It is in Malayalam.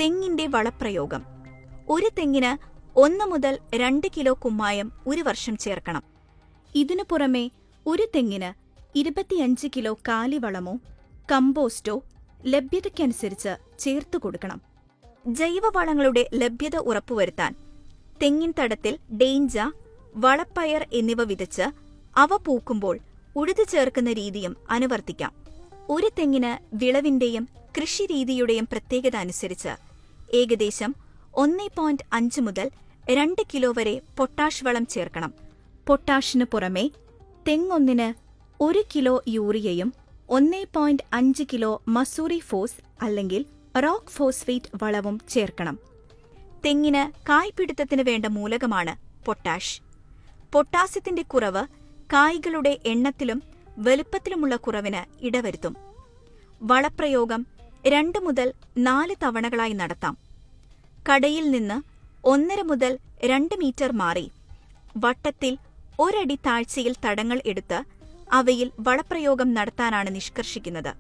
തെങ്ങിന്റെ വളപ്രയോഗം. ഒരു തെങ്ങിന് 1 മുതൽ 2 കിലോ കുമ്മായം ഒരു വർഷം ചേർക്കണം. ഇതിനു പുറമെ ഒരു തെങ്ങിന് 25 കിലോ കാലിവളമോ കമ്പോസ്റ്റോ ലഭ്യതയ്ക്കനുസരിച്ച് ചേർത്തു കൊടുക്കണം. ജൈവവളങ്ങളുടെ ലഭ്യത ഉറപ്പുവരുത്താൻ തെങ്ങിൻ തടത്തിൽ ഡേഞ്ച, വളപ്പയർ എന്നിവ വിതച്ച് അവ പൂക്കുമ്പോൾ ഉഴുതു ചേർക്കുന്ന രീതിയും അനുവർത്തിക്കാം. ഒരു തെങ്ങിന് വിളവിന്റെയും കൃഷിരീതിയുടെയും പ്രത്യേകത അനുസരിച്ച് ഏകദേശം 1.5 മുതൽ 2 കിലോ വരെ പൊട്ടാഷ് വളം ചേർക്കണം. പൊട്ടാഷിനു പുറമെ തെങ്ങൊന്നിന് 1 കിലോ യൂറിയയും 1.5 കിലോ മസൂറി ഫോസ് അല്ലെങ്കിൽ റോക്ക് ഫോസ്ഫേറ്റ് വളവും ചേർക്കണം. തെങ്ങിന് കായ്പിടുത്തത്തിന് വേണ്ട മൂലകമാണ് പൊട്ടാഷ്. പൊട്ടാസ്യത്തിന്റെ കുറവ് കായ്കളുടെ എണ്ണത്തിലും വലുപ്പത്തിലുമുള്ള കുറവിന് ഇടവരുത്തും. വളപ്രയോഗം 2 മുതൽ 4 തവണകളായി നടത്താം. കടയിൽ നിന്ന് 1.5 മുതൽ 2 മീറ്റർ മാറി വട്ടത്തിൽ 1 അടി താഴ്ചയിൽ തടങ്ങൾ എടുത്ത് അവയിൽ വളപ്രയോഗം നടത്താനാണ് നിഷ്കർഷിക്കുന്നത്.